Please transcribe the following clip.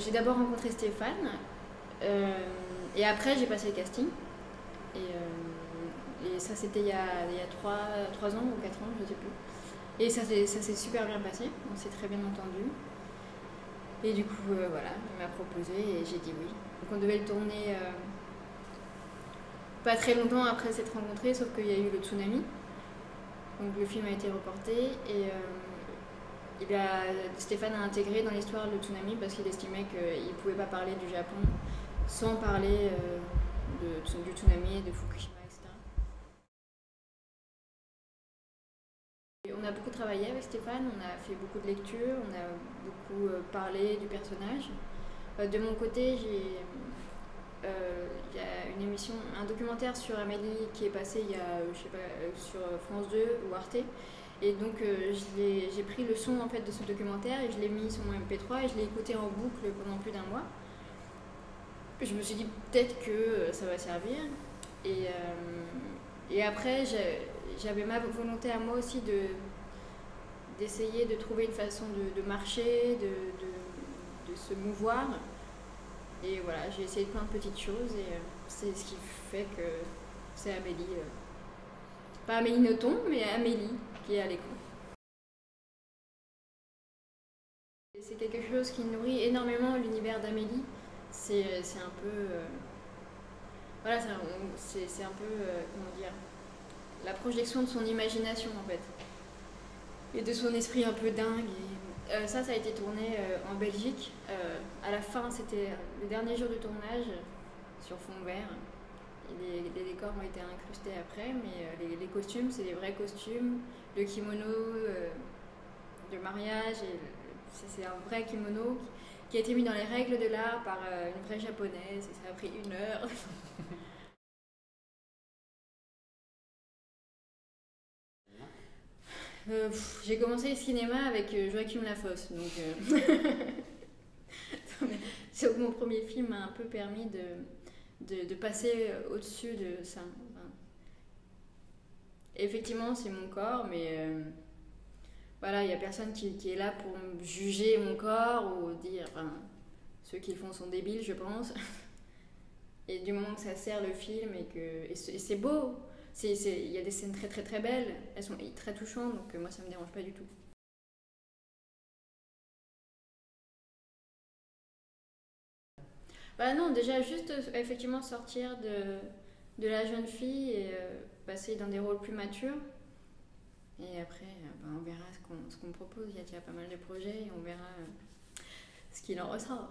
J'ai d'abord rencontré Stéphane et après j'ai passé le casting. Et ça c'était il y a 3 ans ou 4 ans, je ne sais plus. Et ça s'est super bien passé, on s'est très bien entendu. Et du coup, voilà, il m'a proposé et j'ai dit oui. Donc on devait le tourner pas très longtemps après s'être rencontrés, sauf qu'il y a eu le tsunami. Donc le film a été reporté et Stéphane a intégré dans l'histoire le tsunami parce qu'il estimait qu'il ne pouvait pas parler du Japon sans parler du tsunami, de Fukushima, etc. Et on a beaucoup travaillé avec Stéphane, on a fait beaucoup de lectures, on a beaucoup parlé du personnage. De mon côté, il y a une émission, un documentaire sur Amélie qui est passé il y a, je sais pas, sur France 2 ou Arte. Et donc j'ai pris le son en fait de ce documentaire et je l'ai mis sur mon MP3 et je l'ai écouté en boucle pendant plus d'un mois. Je me suis dit peut-être que ça va servir. Et, et après j'avais ma volonté à moi aussi d'essayer de trouver une façon de marcher, de se mouvoir. Et voilà, j'ai essayé plein de petites choses et c'est ce qui fait que c'est Amélie. Pas Amélie Nothomb, mais Amélie qui est à l'écran. C'est quelque chose qui nourrit énormément l'univers d'Amélie. C'est un peu. Voilà, c'est un peu. Comment dire, la projection de son imagination en fait. Et de son esprit un peu dingue. Et, ça a été tourné en Belgique. À la fin, c'était le dernier jour du tournage sur fond vert. Et les décors ont été incrustés après, mais les costumes, c'est des vrais costumes. Le kimono de mariage, c'est un vrai kimono qui a été mis dans les règles de l'art par une vraie japonaise et ça a pris 1 heure. J'ai commencé le cinéma avec Joachim Lafosse, donc c'est mon premier film m'a un peu permis de passer au-dessus de ça. Enfin, effectivement, c'est mon corps, mais voilà, il n'y a personne qui est là pour juger mon corps ou dire. Enfin, ceux qui le font sont débiles, je pense. Et du moment que ça sert le film et c'est beau, il y a des scènes très très très belles, elles sont très touchantes, donc moi ça me dérange pas du tout. Bah non, déjà juste effectivement sortir de la jeune fille et passer dans des rôles plus matures. Et après, bah, on verra ce qu'on me propose. Il y a déjà pas mal de projets et on verra ce qu'il en ressort.